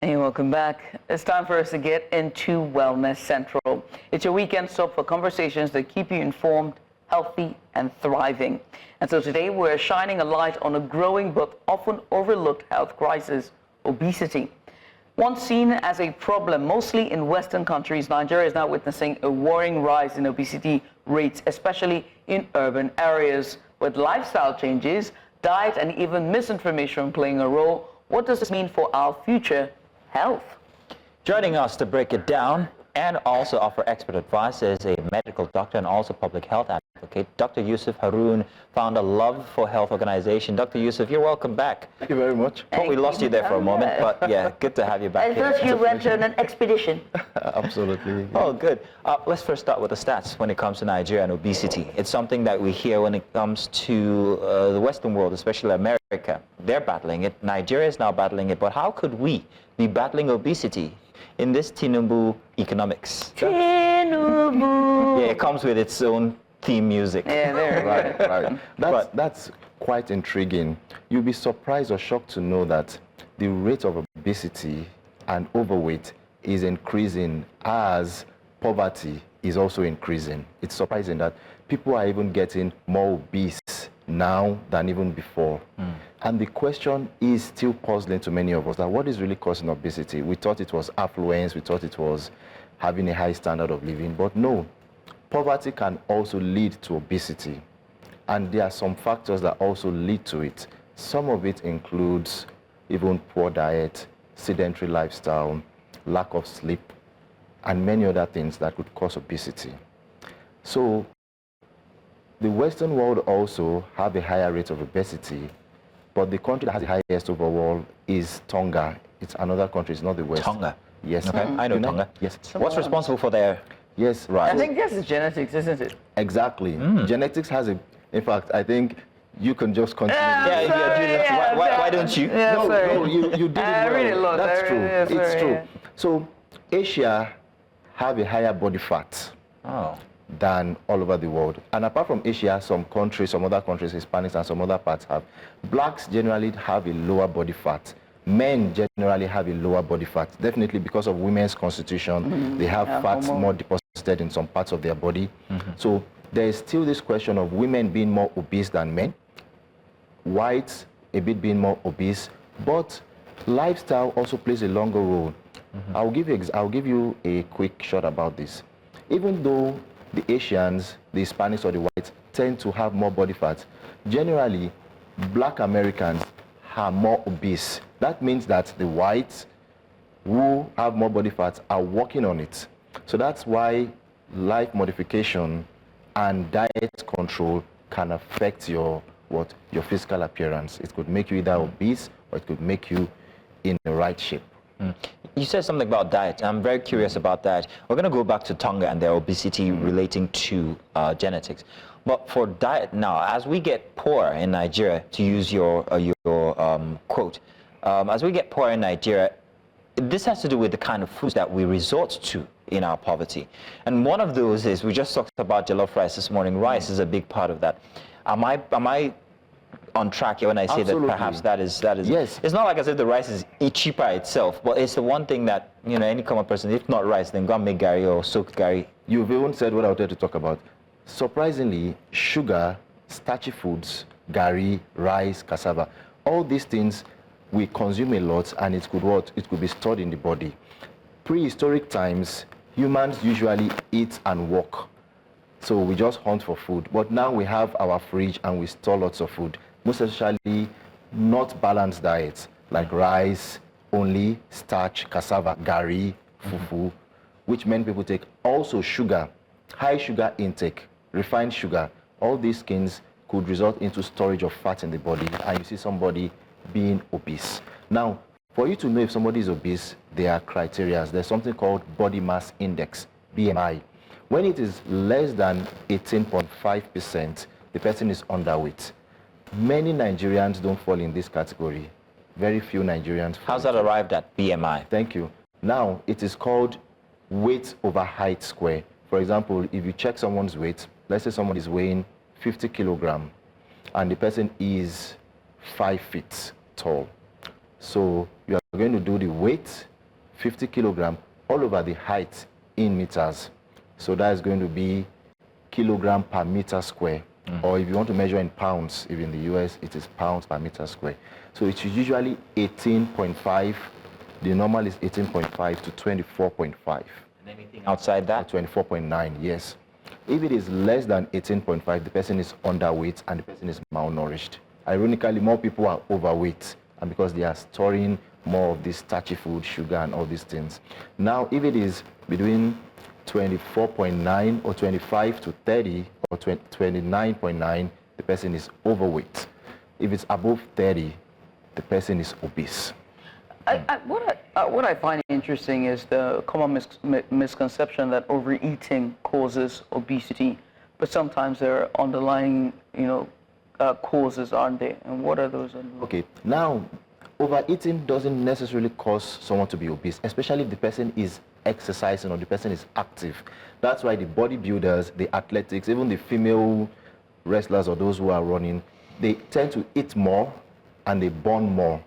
Hey, welcome back. It's time for us to get into Wellness Central. It's your weekend stop for conversations that keep you informed, healthy, and thriving. And so today we're shining a light on a growing but often overlooked health crisis, obesity. Once seen as a problem mostly in Western countries, Nigeria is now witnessing a worrying rise in obesity rates, especially in urban areas. With lifestyle changes, diet, and even misinformation playing a role, what does this mean for our future health? Joining us to break it down and also offer expert advice is a medical doctor and also public health advocate, Dr. Yusuf Haroun, founder Love for Health organization. Dr. Yusuf, you're welcome back. Thank you very much. Thought we lost you there for a moment, but yeah, good to have you back. I thought you went on an expedition. Absolutely. Oh, good. Let's first start with the stats when it comes to Nigeria and obesity. It's something that we hear when it comes to the Western world, especially America. They're battling it. Nigeria is now battling it. But how could we be battling obesity in this Tinubu economics? Tinubu. Yeah, it comes with its own theme music. Yeah, there. Right. That's quite intriguing. You'll be surprised or shocked to know that the rate of obesity and overweight is increasing as poverty is also increasing. It's surprising that people are even getting more obese now than even before. And the question is still puzzling to many of us, that what is really causing obesity? We thought it was affluence, we thought it was having a high standard of living, but no. Poverty can also lead to obesity. And there are some factors that also lead to it. Some of it includes even poor diet, sedentary lifestyle, lack of sleep, and many other things that could cause obesity. So the Western world also have a higher rate of obesity, but the country that has the highest overall is Tonga. It's another country, it's not the West. Tonga? Yes. Okay, I know Tonga. Yes. What's responsible for their... Yes. Right. I think this is genetics, isn't it? Exactly. Genetics has a... In fact, I think you can just continue. Yeah, if you're doing this, why don't you? Yeah, No, you did it I well. really lost. That's true. It's true. Yeah. So Asia have a higher body fat than all over the world. And apart from Asia, some countries, some other countries, Hispanics and some other parts have. Blacks generally have a lower body fat. Men generally have a lower body fat, definitely because of women's constitution. They have fats more deposited in some parts of their body. So there is still this question of women being more obese than men, whites a bit being more obese, but lifestyle also plays a longer role. I'll give you a quick shot about this. Even though the Asians, the Hispanics or the whites tend to have more body fat, generally black Americans are more obese. That means that the whites who have more body fat are working on it. So that's why life modification and diet control can affect your physical appearance. It could make you either obese or it could make you in the right shape. You said something about diet. I'm very curious about that. We're going to go back to Tonga and their obesity relating to genetics. But for diet now, as we get poorer in Nigeria, to use your quote, as we get poorer in Nigeria, this has to do with the kind of foods that we resort to in our poverty. And one of those is, we just talked about jollof rice this morning. Rice is a big part of that. Am I on track here when I say Absolutely. that perhaps that is Yes. It's not like as if the rice is cheaper itself, but it's the one thing that, you know, any common person, if not rice, then go and make gari or soaked gari. You've even said what I wanted to talk about. Surprisingly, sugar, starchy foods, gari, rice, cassava, all these things we consume a lot, and it could be stored in the body. Prehistoric times, humans usually eat and walk. So we just hunt for food. But now we have our fridge and we store lots of food. Most especially not balanced diets like rice, only starch, cassava, gari, fufu, which many people take. Also sugar, high sugar intake, refined sugar. All these things could result into storage of fat in the body, and you see somebody being obese. Now, for you to know if somebody is obese, there are criteria. There's something called body mass index, BMI. When it is less than 18.5%, the person is underweight. Many Nigerians don't fall in this category. Very few Nigerians fall. How's that arrived at, BMI? Thank you. Now, it is called weight over height square. For example, if you check someone's weight, let's say someone is weighing 50 kilograms, and the person is 5 feet tall. So you are going to do the weight 50 kilogram all over the height in meters. So that is going to be kilogram per meter square. Or if you want to measure in pounds, if in the US, it is pounds per meter square. So it's usually 18.5. The normal is 18.5 to 24.5. And anything outside that? 24.9, yes. If it is less than 18.5, the person is underweight and the person is malnourished. Ironically, more people are overweight, and because they are storing more of this starchy food, sugar, and all these things. Now, if it is between 24.9 or 25 to 30 or 29.9, the person is overweight. If it's above 30, the person is obese. What I find interesting is the common misconception that overeating causes obesity, but sometimes there are underlying, causes, aren't there? And what are those? Okay, now overeating doesn't necessarily cause someone to be obese, especially if the person is exercising or the person is active. That's why the bodybuilders, the athletics, even the female wrestlers or those who are running, they tend to eat more and they burn more.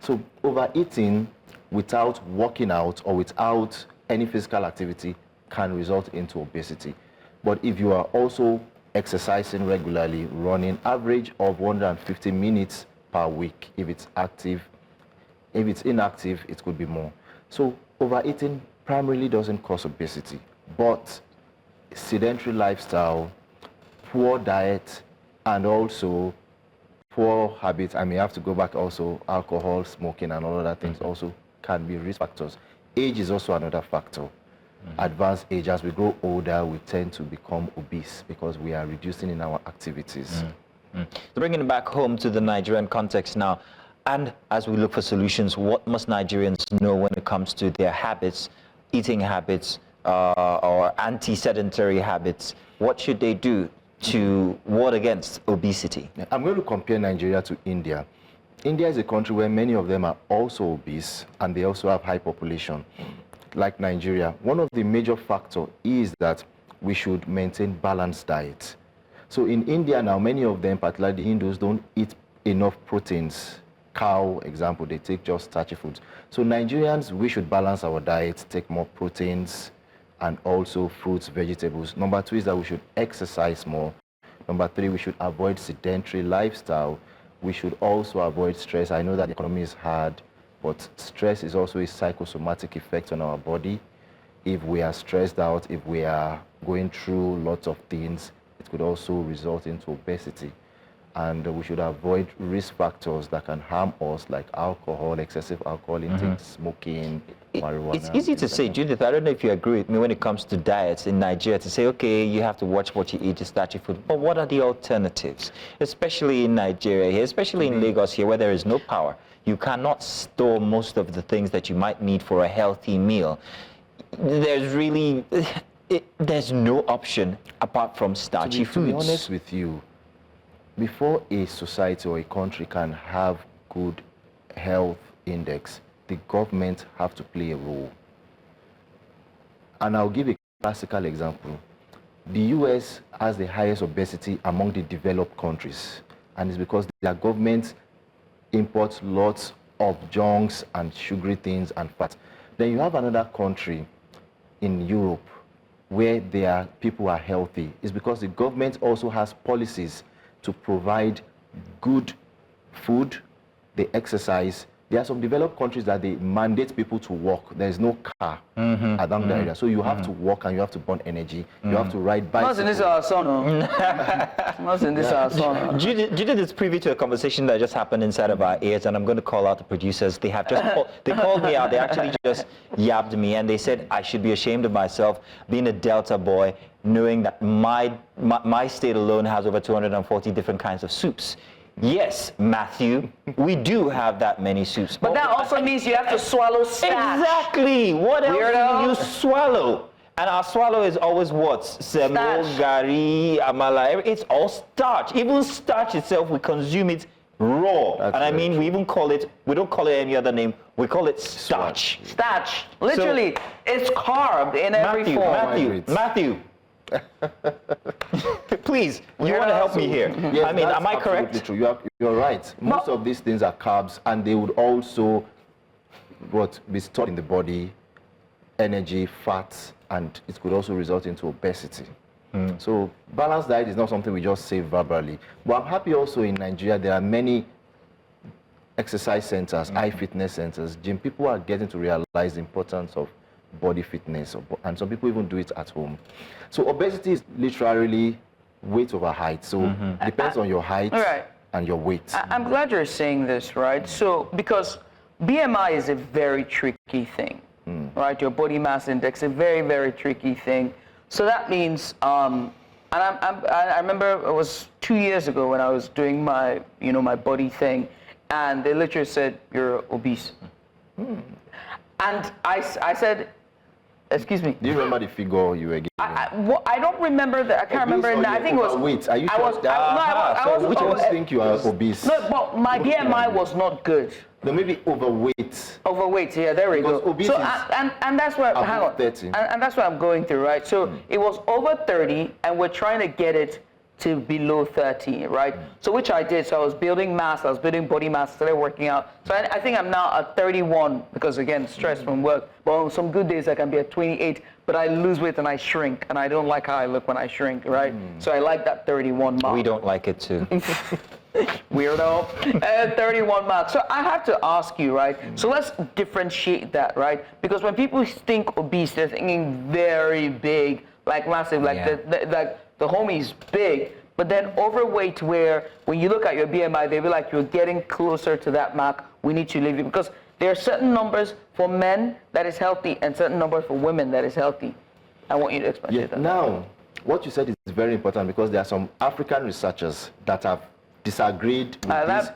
So overeating without working out or without any physical activity can result into obesity. But if you are also exercising regularly, running average of 150 minutes per week, if it's active, if it's inactive, it could be more. So overeating primarily doesn't cause obesity, but sedentary lifestyle, poor diet, and also poor habits. I may have to go back also, alcohol, smoking, and all other things also can be risk factors. Age is also another factor. Advanced age, as we grow older, we tend to become obese because we are reducing in our activities. So bringing it back home to the Nigerian context now, and as we look for solutions, what must Nigerians know when it comes to their habits, eating habits, or anti-sedentary habits? What should they do to ward against obesity? I'm going to compare Nigeria to India. India is a country where many of them are also obese and they also have high population. Like Nigeria, one of the major factors is that we should maintain balanced diet. So in India now, many of them, particularly the Hindus, don't eat enough proteins. Cow, example, they take just starchy foods. So Nigerians, we should balance our diet, take more proteins, and also fruits, vegetables. Number 2 is that we should exercise more. Number 3, we should avoid sedentary lifestyle. We should also avoid stress. I know that the economy is hard, but stress is also a psychosomatic effect on our body. If we are stressed out, if we are going through lots of things, it could also result into obesity. And we should avoid risk factors that can harm us, like alcohol, excessive alcohol intake, smoking, marijuana. It's easy to say, Judith, I don't know if you agree with me when it comes to diets in Nigeria, to say, okay, you have to watch what you eat, starchy food, but what are the alternatives? Especially in Nigeria here, especially in Lagos here, where there is no power. You cannot store most of the things that you might need for a healthy meal. There's really, there's no option apart from starchy foods. To be honest with you, before a society or a country can have good health index, the government have to play a role. And I'll give a classical example. The US has the highest obesity among the developed countries, and it's because their government imports lots of junks and sugary things and fat. Then you have another country in Europe where their people are healthy. It's because the government also has policies to provide good food, they exercise. There are some developed countries that they mandate people to walk. There is no car around the area. So you have to walk and you have to burn energy. You have to ride bicycles. Not in this our son. Not in this our son. Judith is privy to a conversation that just happened inside of our ears, and I'm going to call out the producers. They have just they called me out. They actually just yabbed me, and they said I should be ashamed of myself being a Delta boy, knowing that my state alone has over 240 different kinds of soups. Yes, Matthew, we do have that many soups. But that also means you have to swallow starch. Exactly. What else Weirdo. do you swallow? And our swallow is always what? Semo, gari, amala. It's all starch. Even starch itself, we consume it raw. That's and I mean, true. we even call it, we don't call it any other name. We call it starch. Starch. Literally, it's carb in every Matthew, form. Matthew. Please, you want to help me here? Yes, I mean, am I correct? True. You're right. Most of these things are carbs, and they would also be stored in the body, energy, fats, and it could also result into obesity. So balanced diet is not something we just say verbally. But I'm happy also in Nigeria there are many exercise centers, eye fitness centers, gym. People are getting to realize the importance of body fitness, and some people even do it at home. So obesity is literally weight over height. So it depends on your height and your weight. I'm glad you're saying this, right? So because BMI is a very tricky thing, right? Your body mass index, a very, very tricky thing. So that means, and I remember it was 2 years ago when I was doing my, my body thing, and they literally said, you're obese. And I said, excuse me. Do you remember the figure you were giving? I don't remember that. I can't remember. I think it was weight. Are you sure? Which ones think you are obese? No, but my BMI was not good. No, maybe overweight. Overweight, yeah, there we go. Obese so and that's what hang on. 30. And that's what I'm going through, right? So it was over 30, and we're trying to get it to below 30, right? So which I did. So I was building mass, I was building body mass, started working out. So I think I'm now at 31 because again, stress from work. But on some good days I can be at 28, but I lose weight and I shrink, and I don't like how I look when I shrink, right? So I like that 31 mark. We don't like it too. Weirdo. 31 mark. So I have to ask you, right? So let's differentiate that, right? Because when people think obese, they're thinking very big, like massive, like the homie's big, but then overweight where when you look at your BMI, they be like, you're getting closer to that mark, we need to leave you. Because there are certain numbers for men that is healthy and certain numbers for women that is healthy. I want you to explain that. Now, what you said is very important because there are some African researchers that have disagreed with this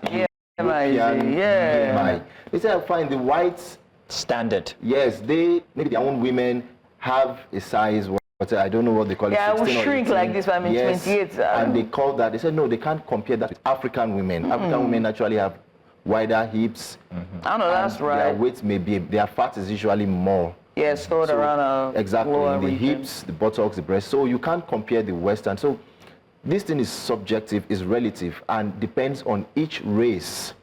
BMI. They say, I find the white standard. Yes, maybe their own women have a size, I don't know what they call it. Yeah, I will shrink like this when I'm 28. And they call that, they said, no, they can't compare that with African women. African women actually have wider hips. I know, that's right. Their weight may be, their fat is usually more. Yeah, stored around exactly, lower the region. hips, the buttocks, the breast. So you can't compare the Western. So this thing is subjective, is relative, and depends on each race.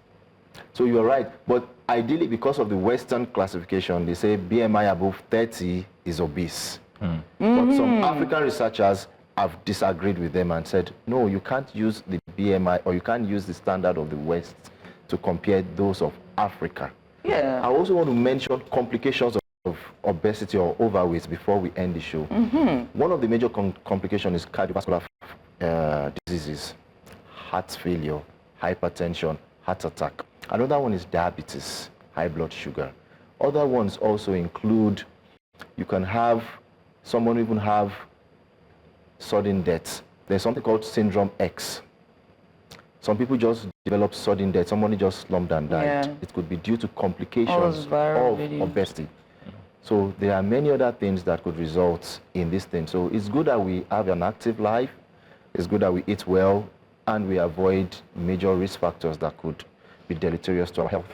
So you're right. But ideally, because of the Western classification, they say BMI above 30 is obese. But some African researchers have disagreed with them and said, no, you can't use the BMI or you can't use the standard of the West to compare those of Africa. Yeah. I also want to mention complications of obesity or overweight before we end the show. One of the major complications is cardiovascular diseases, heart failure, hypertension, heart attack. Another one is diabetes, high blood sugar. Other ones also include, you can have, someone even have sudden death. There's something called syndrome X. Some people just develop sudden death. Somebody just slumped and died. Yeah. It could be due to complications of obesity. So there are many other things that could result in this thing. So it's good that we have an active life. It's good that we eat well and we avoid major risk factors that could be deleterious to our health.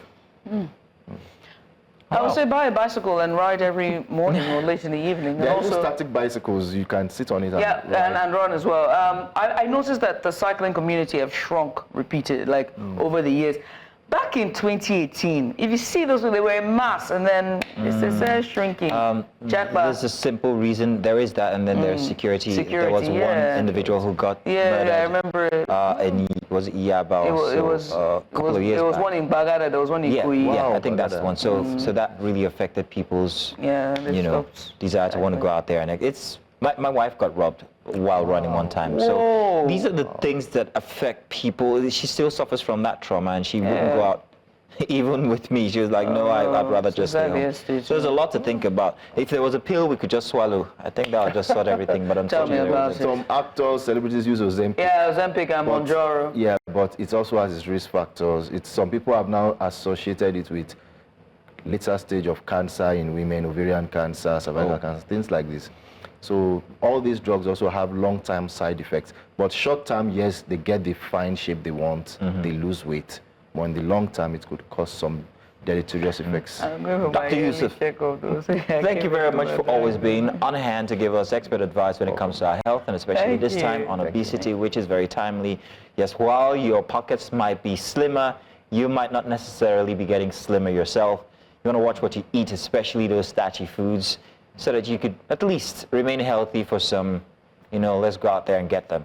I would say buy a bicycle and ride every morning or late in the evening. There are also static bicycles. You can sit on it and run as well. I noticed that the cycling community have shrunk repeated, over the years. Back in 2018, if you see those, they were in mass, and then it's shrinking. There's a simple reason. There is that, and then there's security. There was one individual who got murdered. I remember. Was it Iyaba? It was a couple of years back. There was one in Bagada. There was one in Kui. Yeah, I think that's the one. So that really affected people's, desire to want to go out there, and it's. My wife got robbed while running one time. So these are the things that affect people. She still suffers from that trauma, and she wouldn't go out. Even with me, she was like, no, I'd rather just stay home. So there's a lot to think about. If there was a pill we could just swallow, I think that would just sort everything. But unfortunately, some actors, celebrities use Ozempic. Yeah, Ozempic and Mounjaro. Yeah, but it also has its risk factors. Some people have now associated it with later stage of cancer in women, ovarian cancer, cervical cancer, things like this. So all these drugs also have long-term side effects. But short-term, yes, they get the fine shape they want, they lose weight. But in the long term, it could cause some deleterious effects. Dr. Yusuf, thank you very much for always being on hand to give us expert advice when it comes to our health, and especially this time on obesity, which is very timely. Yes, while your pockets might be slimmer, you might not necessarily be getting slimmer yourself. You want to watch what you eat, especially those starchy foods, so that you could at least remain healthy for some, let's go out there and get them.